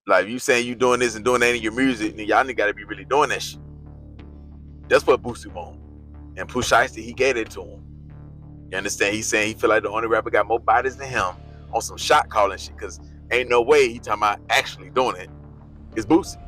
Like, you saying you doing this and doing that in your music, then y'all niggas gotta be really doing that shit. That's what Boosie want. And Pooh Shiesty, he gave it to him. You understand? He's saying he feel like the only rapper got more bodies than him on some shot calling shit, because ain't no way he talking about actually doing it. It's Boosie.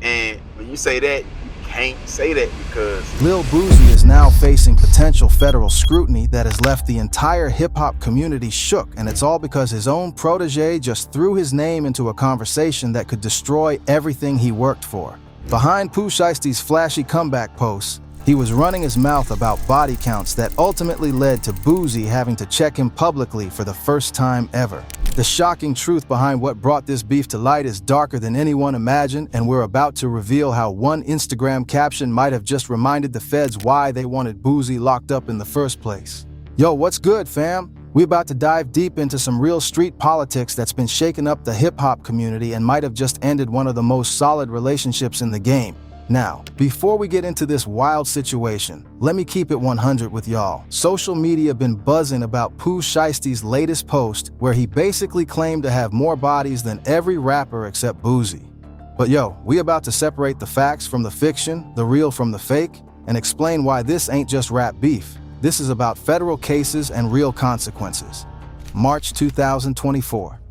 And when you say that, you can't say that because Lil Boosie is now facing potential federal scrutiny that has left the entire hip-hop community shook, and it's all because his own protege just threw his name into a conversation that could destroy everything he worked for. Behind Pooh Shiesty's flashy comeback posts, he was running his mouth about body counts that ultimately led to Boosie having to check him publicly for the first time ever. The shocking truth behind what brought this beef to light is darker than anyone imagined, and we're about to reveal how one Instagram caption might have just reminded the feds why they wanted Boosie locked up in the first place. Yo, what's good, fam? We're about to dive deep into some real street politics that's been shaking up the hip-hop community and might have just ended one of the most solid relationships in the game. Now, before we get into this wild situation, let me keep it 100 with y'all. Social media been buzzing about Pooh Shiesty's latest post where he basically claimed to have more bodies than every rapper except Boosie. But yo, we about to separate the facts from the fiction, the real from the fake, and explain why this ain't just rap beef. This is about federal cases and real consequences. March 2024.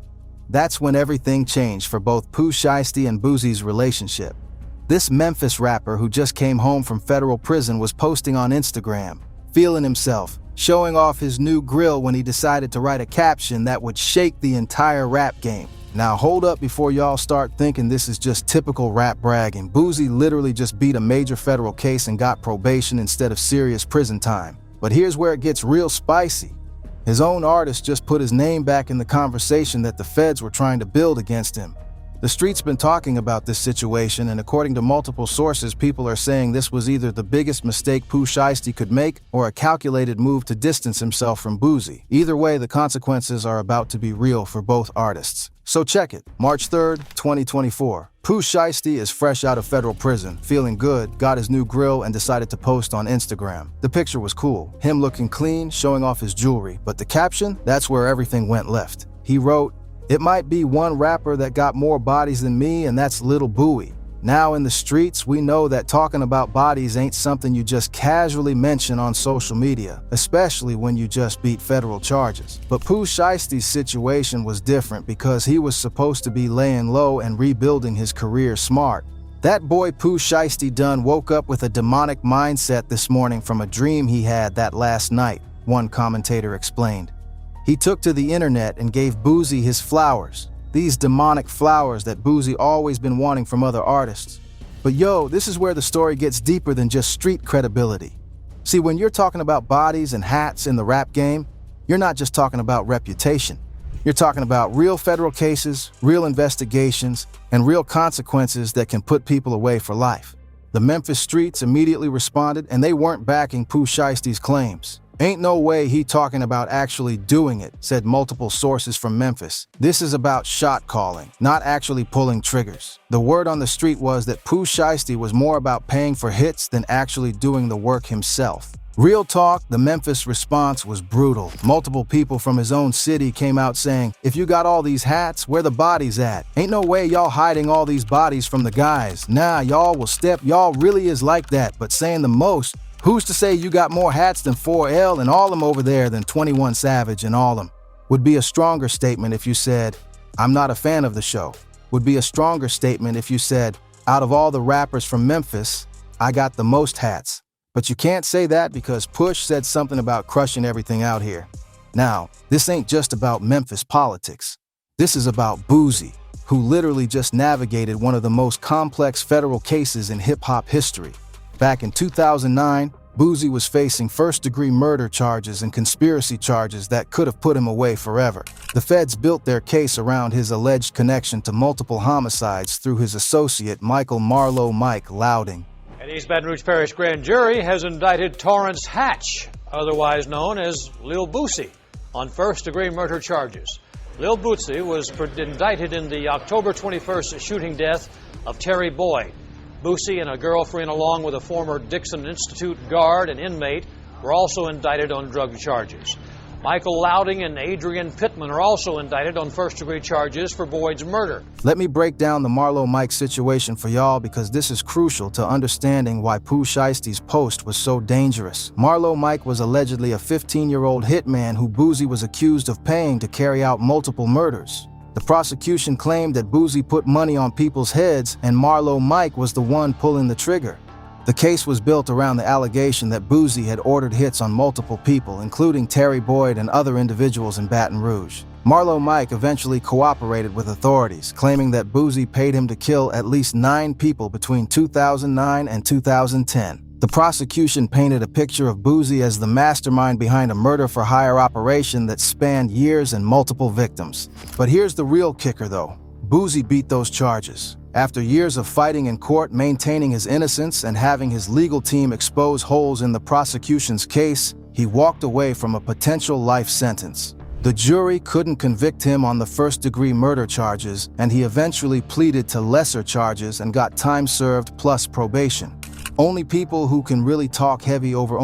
That's when everything changed for both Pooh Shiesty and Boosie's relationship. This Memphis rapper who just came home from federal prison was posting on Instagram, feeling himself, showing off his new grill when he decided to write a caption that would shake the entire rap game. Now hold up before y'all start thinking this is just typical rap bragging. Boosie literally just beat a major federal case and got probation instead of serious prison time. But here's where it gets real spicy. His own artist just put his name back in the conversation that the feds were trying to build against him. The street's been talking about this situation, and according to multiple sources, people are saying this was either the biggest mistake Pooh Shiesty could make or a calculated move to distance himself from Boosie. Either way, the consequences are about to be real for both artists. So check it. March 3rd, 2024. Pooh Shiesty is fresh out of federal prison, feeling good, got his new grill, and decided to post on Instagram. The picture was cool, him looking clean, showing off his jewelry, but the caption, that's where everything went left. He wrote, "It might be one rapper that got more bodies than me, and that's Lil Booey. Now in the streets, we know that talking about bodies ain't something you just casually mention on social media, especially when you just beat federal charges." But Pooh Shiesty's situation was different because he was supposed to be laying low and rebuilding his career smart. That boy Pooh Shiesty done woke up with a demonic mindset this morning from a dream he had that last night, one commentator explained. He took to the internet and gave Boosie his flowers. These demonic flowers that Boosie always been wanting from other artists. But yo, this is where the story gets deeper than just street credibility. See, when you're talking about bodies and hats in the rap game, you're not just talking about reputation. You're talking about real federal cases, real investigations, and real consequences that can put people away for life. The Memphis streets immediately responded, and they weren't backing Pooh Shiesty's claims. "Ain't no way he talking about actually doing it," said multiple sources from Memphis. "This is about shot calling, not actually pulling triggers." The word on the street was that Pooh Shiesty was more about paying for hits than actually doing the work himself. Real talk, the Memphis response was brutal. Multiple people from his own city came out saying, "If you got all these hats, where the bodies at? Ain't no way y'all hiding all these bodies from the guys. Nah, y'all will step, y'all really is like that, but saying the most, who's to say you got more hats than 4L and all them over there than 21 Savage and all them?" Would be a stronger statement if you said, "I'm not a fan of the show." Would be a stronger statement if you said, "Out of all the rappers from Memphis, I got the most hats." But you can't say that because Push said something about crushing everything out here. Now, this ain't just about Memphis politics. This is about Boosie, who literally just navigated one of the most complex federal cases in hip-hop history. Back in 2009, Boosie was facing first-degree murder charges and conspiracy charges that could have put him away forever. The feds built their case around his alleged connection to multiple homicides through his associate Michael Marlowe Mike Louding. An East Baton Rouge Parish grand jury has indicted Torrance Hatch, otherwise known as Lil Boosie, on first-degree murder charges. Lil Boosie was indicted in the October 21st shooting death of Terry Boyd. Boosie and a girlfriend, along with a former Dixon Institute guard and inmate, were also indicted on drug charges. Michael Louding and Adrian Pittman are also indicted on first-degree charges for Boyd's murder. Let me break down the Marlo Mike situation for y'all because this is crucial to understanding why Pooh Shiesty's post was so dangerous. Marlo Mike was allegedly a 15-year-old hitman who Boosie was accused of paying to carry out multiple murders. The prosecution claimed that Boosie put money on people's heads and Marlo Mike was the one pulling the trigger. The case was built around the allegation that Boosie had ordered hits on multiple people, including Terry Boyd and other individuals in Baton Rouge. Marlo Mike eventually cooperated with authorities, claiming that Boosie paid him to kill at least 9 people between 2009 and 2010. The prosecution painted a picture of Boosie as the mastermind behind a murder-for-hire operation that spanned years and multiple victims. But here's the real kicker, though. Boosie beat those charges. After years of fighting in court, maintaining his innocence, and having his legal team expose holes in the prosecution's case, he walked away from a potential life sentence. The jury couldn't convict him on the first-degree murder charges, and he eventually pleaded to lesser charges and got time served plus probation. Only people who can really talk heavy over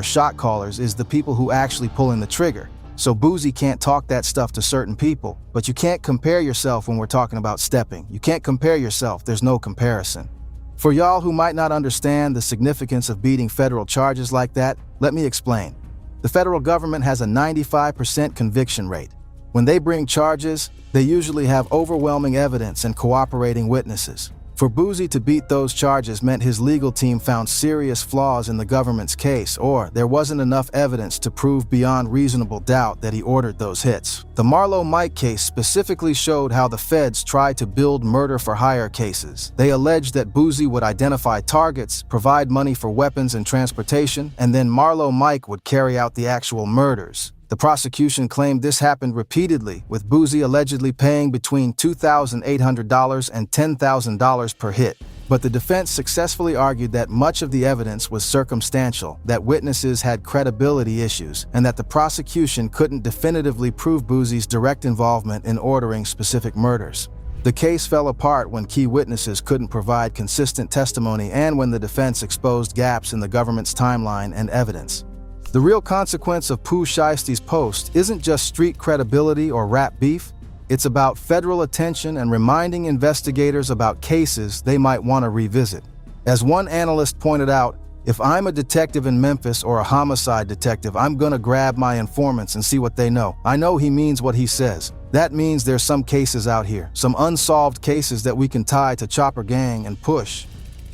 shot callers is the people who actually pulling the trigger. So Boosie can't talk that stuff to certain people, but you can't compare yourself when we're talking about stepping. You can't compare yourself, there's no comparison. For y'all who might not understand the significance of beating federal charges like that, let me explain. The federal government has a 95% conviction rate. When they bring charges, they usually have overwhelming evidence and cooperating witnesses. For Boosie to beat those charges meant his legal team found serious flaws in the government's case, or there wasn't enough evidence to prove beyond reasonable doubt that he ordered those hits. The Marlo Mike case specifically showed how the feds tried to build murder-for-hire cases. They alleged that Boosie would identify targets, provide money for weapons and transportation, and then Marlo Mike would carry out the actual murders. The prosecution claimed this happened repeatedly, with Boosie allegedly paying between $2,800 and $10,000 per hit. But the defense successfully argued that much of the evidence was circumstantial, that witnesses had credibility issues, and that the prosecution couldn't definitively prove Boosie's direct involvement in ordering specific murders. The case fell apart when key witnesses couldn't provide consistent testimony and when the defense exposed gaps in the government's timeline and evidence. The real consequence of Pooh Shiesty's post isn't just street credibility or rap beef, it's about federal attention and reminding investigators about cases they might want to revisit. As one analyst pointed out, if I'm a detective in Memphis or a homicide detective, I'm gonna grab my informants and see what they know. I know he means what he says. That means there's some cases out here, some unsolved cases that we can tie to Chopper Gang and push.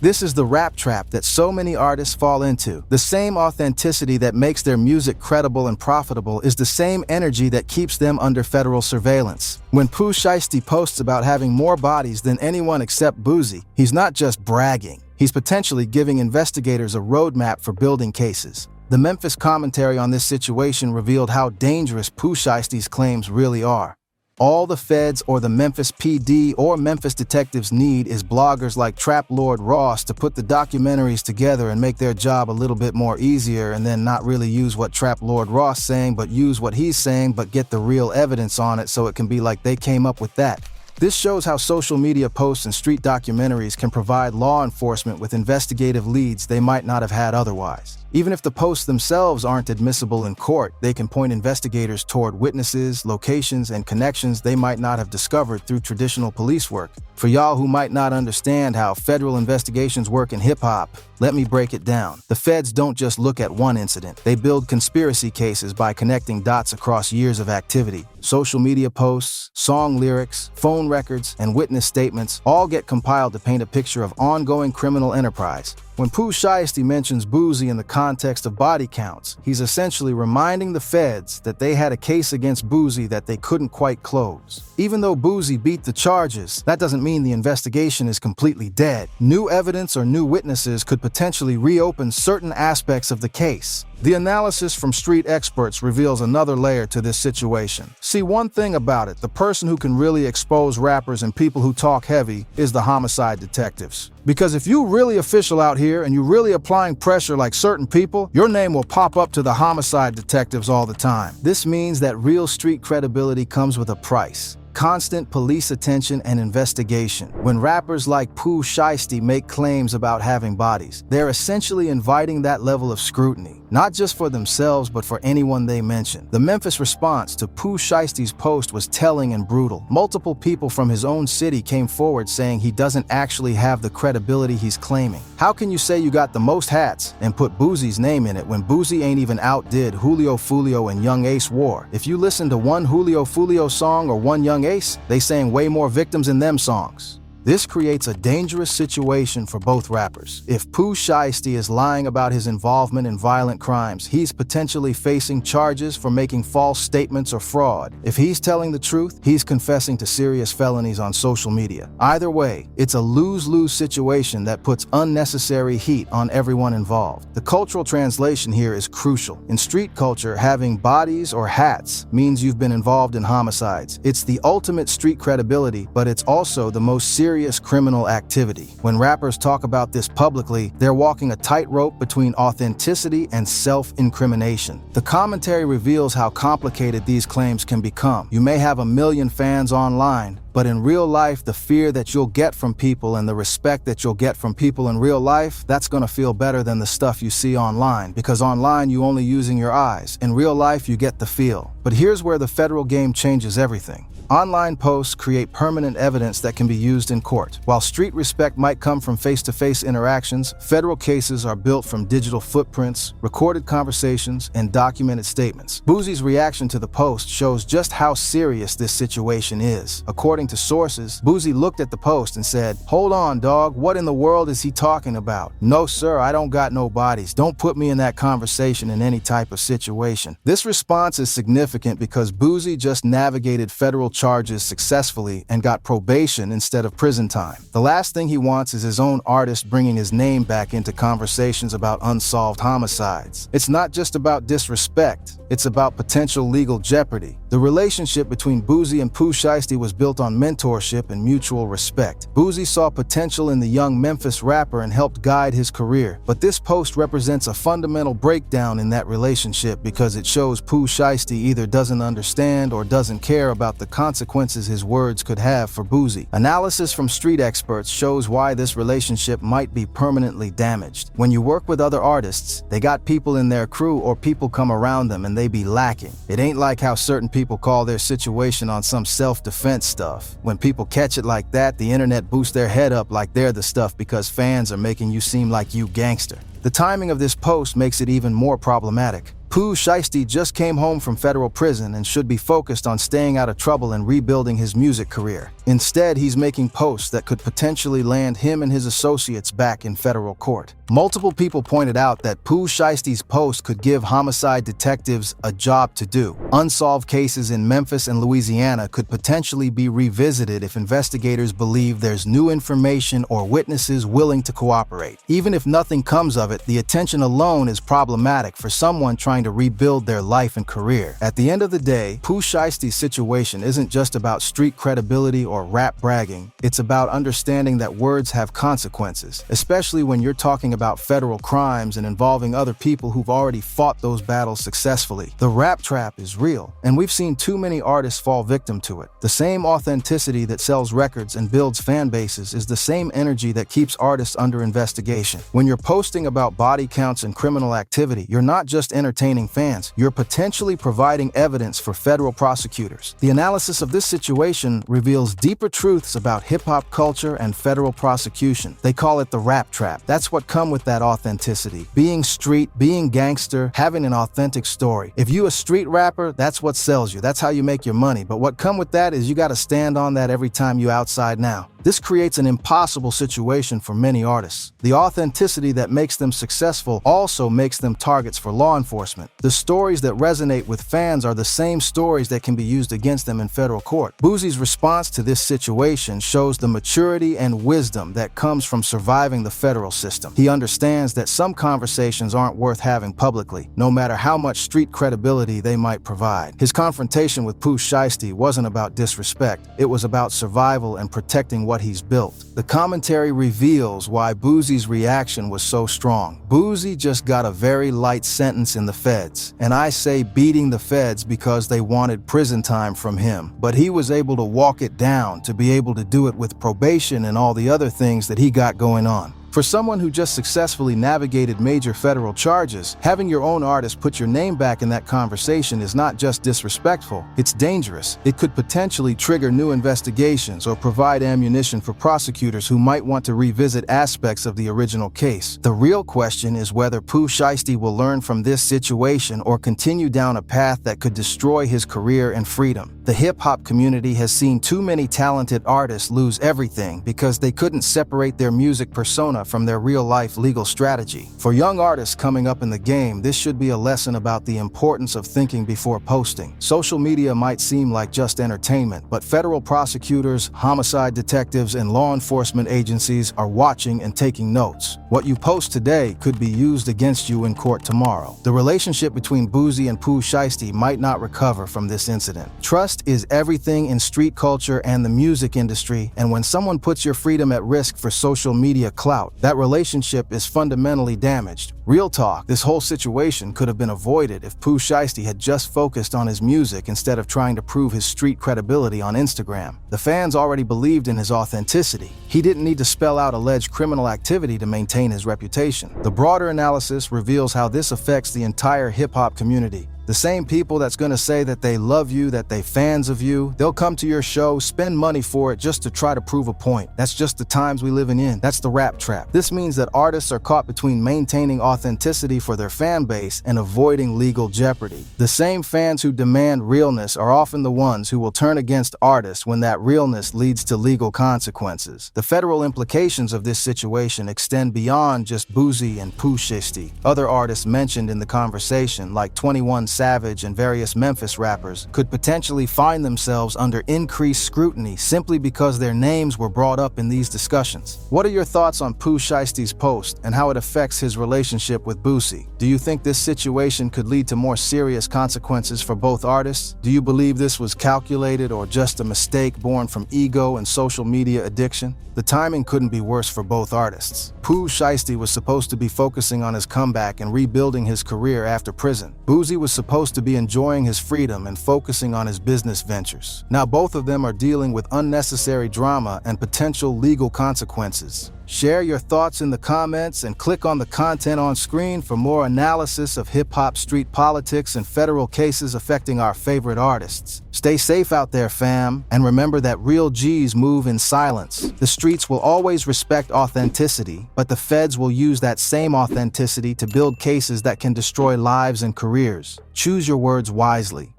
This is the rap trap that so many artists fall into. The same authenticity that makes their music credible and profitable is the same energy that keeps them under federal surveillance. When Pooh Shiesty posts about having more bodies than anyone except Boosie, he's not just bragging. He's potentially giving investigators a roadmap for building cases. The Memphis commentary on this situation revealed how dangerous Pooh Shiesty's claims really are. All the feds or the Memphis PD or Memphis detectives need is bloggers like Trap Lord Ross to put the documentaries together and make their job a little bit more easier, and then not really use what Trap Lord Ross saying but use what he's saying but get the real evidence on it so it can be like they came up with that. This shows how social media posts and street documentaries can provide law enforcement with investigative leads they might not have had otherwise. Even if the posts themselves aren't admissible in court, they can point investigators toward witnesses, locations, and connections they might not have discovered through traditional police work. For y'all who might not understand how federal investigations work in hip-hop, let me break it down. The feds don't just look at one incident. They build conspiracy cases by connecting dots across years of activity. Social media posts, song lyrics, phone records, and witness statements all get compiled to paint a picture of ongoing criminal enterprise. When Pooh Shiesty mentions Boosie in the context of body counts, he's essentially reminding the feds that they had a case against Boosie that they couldn't quite close. Even though Boosie beat the charges, that doesn't mean the investigation is completely dead. New evidence or new witnesses could potentially reopen certain aspects of the case. The analysis from street experts reveals another layer to this situation. See, one thing about it, the person who can really expose rappers and people who talk heavy is the homicide detectives. Because if you're really official out here and you're really applying pressure like certain people, your name will pop up to the homicide detectives all the time. This means that real street credibility comes with a price. constant police attention and investigation. When rappers like Pooh Shiesty make claims about having bodies, they're essentially inviting that level of scrutiny, not just for themselves but for anyone they mention. The Memphis response to Pooh Shiesty's post was telling and brutal. Multiple people from his own city came forward saying he doesn't actually have the credibility he's claiming. How can you say you got the most hats and put Boosie's name in it when Boosie ain't even outdid Julio Fulio and Young Ace War? If you listen to one Julio Fulio song or one Young Ace, they sang way more victims in them songs. This creates a dangerous situation for both rappers. If Pooh Shiesty is lying about his involvement in violent crimes, he's potentially facing charges for making false statements or fraud. If he's telling the truth, he's confessing to serious felonies on social media. Either way, it's a lose-lose situation that puts unnecessary heat on everyone involved. The cultural translation here is crucial. In street culture, having bodies or hats means you've been involved in homicides. It's the ultimate street credibility, but it's also the most serious criminal activity. When rappers talk about this publicly, they're walking a tightrope between authenticity and self-incrimination. The commentary reveals how complicated these claims can become. You may have 1 million fans online, but in real life, the fear that you'll get from people and the respect that you'll get from people in real life, that's gonna feel better than the stuff you see online, because online you only using your eyes. In real life, you get the feel. But here's where the federal game changes everything. Online posts create permanent evidence that can be used in court. While street respect might come from face-to-face interactions, federal cases are built from digital footprints, recorded conversations, and documented statements. Boosie's reaction to the post shows just how serious this situation is. According to sources, Boosie looked at the post and said, "Hold on, dog, what in the world is he talking about? No, sir, I don't got no bodies. Don't put me in that conversation in any type of situation." This response is significant because Boosie just navigated federal charges successfully and got probation instead of prison time. The last thing he wants is his own artist bringing his name back into conversations about unsolved homicides. It's not just about disrespect, it's about potential legal jeopardy. The relationship between Boosie and Pooh Shiesty was built on mentorship and mutual respect. Boosie saw potential in the young Memphis rapper and helped guide his career, but this post represents a fundamental breakdown in that relationship because it shows Pooh Shiesty either doesn't understand or doesn't care about the consequences his words could have for Boosie. Analysis from street experts shows why this relationship might be permanently damaged. When you work with other artists, they got people in their crew or people come around them and they be lacking. It ain't like how certain people call their situation on some self-defense stuff. When people catch it like that, the internet boosts their head up like they're the stuff because fans are making you seem like you gangster. The timing of this post makes it even more problematic. Pooh Shiesty just came home from federal prison and should be focused on staying out of trouble and rebuilding his music career. Instead, he's making posts that could potentially land him and his associates back in federal court. Multiple people pointed out that Pooh Shiesty's post could give homicide detectives a job to do. Unsolved cases in Memphis and Louisiana could potentially be revisited if investigators believe there's new information or witnesses willing to cooperate. Even if nothing comes of it, the attention alone is problematic for someone trying to rebuild their life and career. At the end of the day, Pooh Shiesty's situation isn't just about street credibility or rap bragging. It's about understanding that words have consequences, especially when you're talking about federal crimes and involving other people who've already fought those battles successfully. The rap trap is real, and we've seen too many artists fall victim to it. The same authenticity that sells records and builds fan bases is the same energy that keeps artists under investigation. When you're posting about body counts and criminal activity, you're not just entertaining fans, you're potentially providing evidence for federal prosecutors. The analysis of this situation reveals deeper truths about hip-hop culture and federal prosecution. They call it the rap trap. That's what comes with that authenticity. Being street, being gangster, having an authentic story. If you a street rapper, that's what sells you. That's how you make your money. But what come with that is you gotta stand on that every time you outside now. This creates an impossible situation for many artists. The authenticity that makes them successful also makes them targets for law enforcement. The stories that resonate with fans are the same stories that can be used against them in federal court. Boosie's response to this situation shows the maturity and wisdom that comes from surviving the federal system. He understands that some conversations aren't worth having publicly, no matter how much street credibility they might provide. His confrontation with Pooh Shiesty wasn't about disrespect. It was about survival and protecting what what he's built. The commentary reveals why Boosie's reaction was so strong. Boosie just got a very light sentence in the feds, and I say beating the feds because they wanted prison time from him, but he was able to walk it down to be able to do it with probation and all the other things that he got going on. For someone who just successfully navigated major federal charges, having your own artist put your name back in that conversation is not just disrespectful, it's dangerous. It could potentially trigger new investigations or provide ammunition for prosecutors who might want to revisit aspects of the original case. The real question is whether Pooh Shiesty will learn from this situation or continue down a path that could destroy his career and freedom. The hip-hop community has seen too many talented artists lose everything because they couldn't separate their music persona from their real-life legal strategy. For young artists coming up in the game, this should be a lesson about the importance of thinking before posting. Social media might seem like just entertainment, but federal prosecutors, homicide detectives, and law enforcement agencies are watching and taking notes. What you post today could be used against you in court tomorrow. The relationship between Boosie and Pooh Shiesty might not recover from this incident. Trust is everything in street culture and the music industry, and when someone puts your freedom at risk for social media clout, that relationship is fundamentally damaged. Real talk, this whole situation could have been avoided if Pooh Shiesty had just focused on his music instead of trying to prove his street credibility on Instagram. The fans already believed in his authenticity. He didn't need to spell out alleged criminal activity to maintain his reputation. The broader analysis reveals how this affects the entire hip-hop community. The same people that's gonna say that they love you, that they fans of you, they'll come to your show, spend money for it just to try to prove a point. That's just the times we living in. That's the rap trap. This means that artists are caught between maintaining authenticity for their fan base and avoiding legal jeopardy. The same fans who demand realness are often the ones who will turn against artists when that realness leads to legal consequences. The federal implications of this situation extend beyond just Boosie and Pooh Shiesty. Other artists mentioned in the conversation, like 21 Savage and various Memphis rappers, could potentially find themselves under increased scrutiny simply because their names were brought up in these discussions. What are your thoughts on Pooh Shiesty's post and how it affects his relationship with Boosie? Do you think this situation could lead to more serious consequences for both artists? Do you believe this was calculated or just a mistake born from ego and social media addiction? The timing couldn't be worse for both artists. Pooh Shiesty was supposed to be focusing on his comeback and rebuilding his career after prison. Boosie was supposed to be enjoying his freedom and focusing on his business ventures. Now both of them are dealing with unnecessary drama and potential legal consequences. Share your thoughts in the comments and click on the content on screen for more analysis of hip-hop, street politics, and federal cases affecting our favorite artists. Stay safe out there, fam, and remember that real G's move in silence. The streets will always respect authenticity, but the feds will use that same authenticity to build cases that can destroy lives and careers. Choose your words wisely.